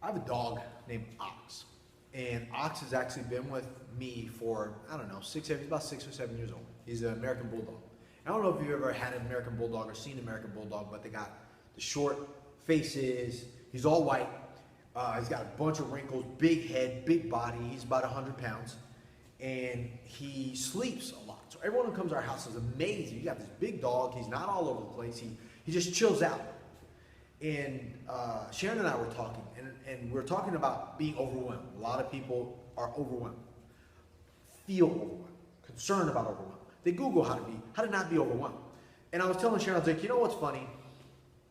I have a dog named Ox, and Ox has actually been with me for, I don't know, he's about 6 or 7 years old. He's an American Bulldog. I don't know if you've ever had an American Bulldog or seen an American Bulldog, but they got the short faces. He's all white. He's got a bunch of wrinkles, big head, big body. He's about 100 pounds, and he sleeps a lot. So everyone who comes to our house is amazed. You got this big dog. He's not all over the place. He just chills out. And Sharon and I were talking, and we're talking about being overwhelmed. A lot of people are overwhelmed, feel overwhelmed, concerned about overwhelmed. They Google how to not be overwhelmed. And I was telling Sharon, I was like, you know what's funny?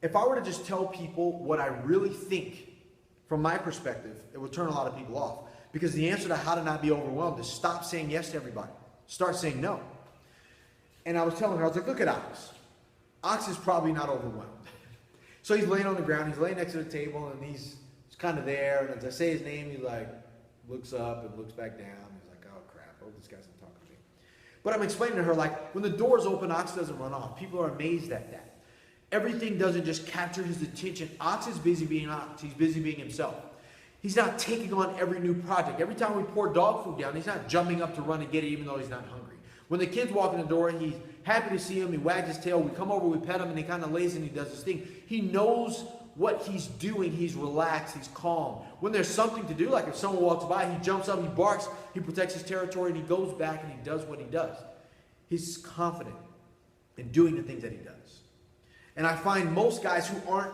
If I were to just tell people what I really think from my perspective, it would turn a lot of people off. Because the answer to how to not be overwhelmed is stop saying yes to everybody. Start saying no. And I was telling her, I was like, look at Ox. Ox is probably not overwhelmed. So he's laying on the ground, he's laying next to the table, and he's kind of there. And as I say his name, he like looks up and looks back down. He's like, oh crap, I hope this guy's not talking to me. But I'm explaining to her, like, when the doors open, Ox doesn't run off. People are amazed at that. Everything doesn't just capture his attention. Ox is busy being Ox. He's busy being himself. He's not taking on every new project. Every time we pour dog food down, he's not jumping up to run and get it even though he's not hungry. When the kids walk in the door, he's happy to see him. He wags his tail. We come over, we pet him, and he kind of lays and he does his thing. He knows what he's doing. He's relaxed. He's calm. When there's something to do, like if someone walks by, he jumps up, he barks, he protects his territory, and he goes back and he does what he does. He's confident in doing the things that he does. And I find most guys who aren't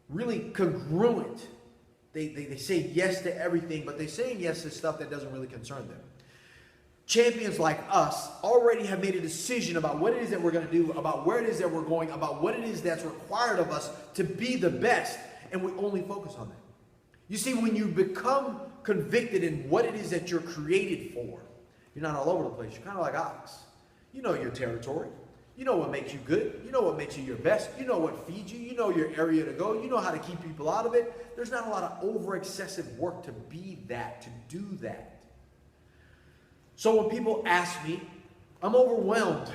really congruent, they say yes to everything, but they're saying yes to stuff that doesn't really concern them. Champions like us already have made a decision about what it is that we're going to do, about where it is that we're going, about what it is that's required of us to be the best, and we only focus on that. You see, when you become convicted in what it is that you're created for, you're not all over the place. You're kind of like Ox. You know your territory. You know what makes you good. You know what makes you your best. You know what feeds you. You know your area to go. You know how to keep people out of it. There's not a lot of over-excessive work to be that, to do that. So when people ask me, I'm overwhelmed.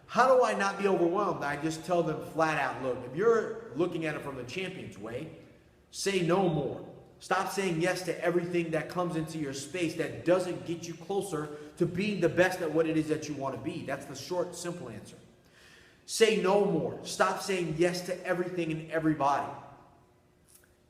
How do I not be overwhelmed? I just tell them flat out, look, if you're looking at it from the champion's way, say no more. Stop saying yes to everything that comes into your space that doesn't get you closer to being the best at what it is that you want to be. That's the short, simple answer. Say no more. Stop saying yes to everything and everybody.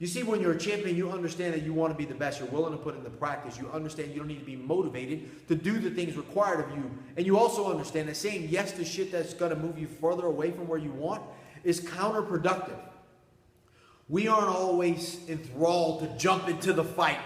You see, when you're a champion, you understand that you want to be the best. You're willing to put in the practice. You understand you don't need to be motivated to do the things required of you. And you also understand that saying yes to shit that's going to move you further away from where you want is counterproductive. We aren't always enthralled to jump into the fight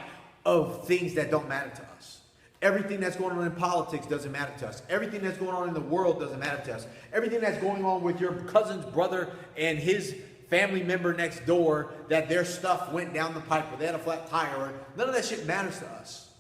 of things that don't matter to us. Everything that's going on in politics doesn't matter to us. Everything that's going on in the world doesn't matter to us. Everything that's going on with your cousin's brother and his family member next door, that their stuff went down the pipe or they had a flat tire, none of that shit matters to us.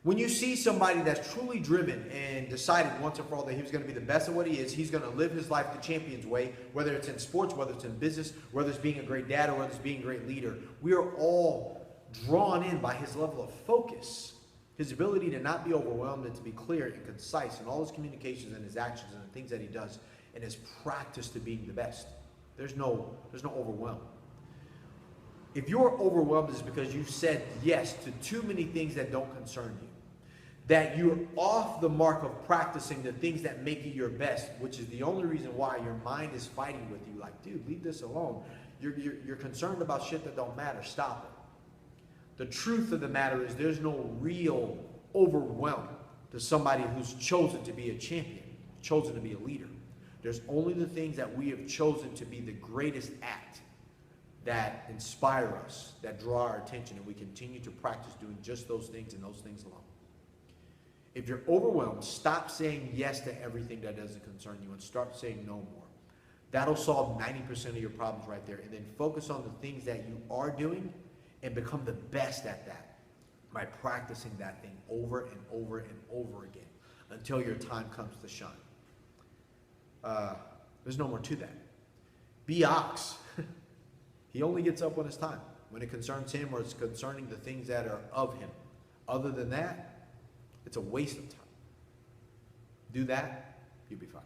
When you see somebody that's truly driven and decided once and for all that he was going to be the best at what he is, he's going to live his life the champion's way, whether it's in sports, whether it's in business, whether it's being a great dad, or whether it's being a great leader. We are all drawn in by his level of focus, his ability to not be overwhelmed and to be clear and concise in all his communications and his actions and the things that he does, and his practice to being the best. There's no overwhelm. If you're overwhelmed, it's because you've said yes to too many things that don't concern you. That you're off the mark of practicing the things that make you your best, which is the only reason why your mind is fighting with you. Like, dude, leave this alone. You're concerned about shit that don't matter. Stop it. The truth of the matter is there's no real overwhelm to somebody who's chosen to be a champion, chosen to be a leader. There's only the things that we have chosen to be the greatest at that inspire us, that draw our attention, and we continue to practice doing just those things and those things alone. If you're overwhelmed, stop saying yes to everything that doesn't concern you and start saying no more. That'll solve 90% of your problems right there. And then focus on the things that you are doing and become the best at that by practicing that thing over and over and over again until your time comes to shine. There's no more to that. Be Ox. He only gets up when it's time, when it concerns him or it's concerning the things that are of him. Other than that, it's a waste of time. Do that, you'll be fine.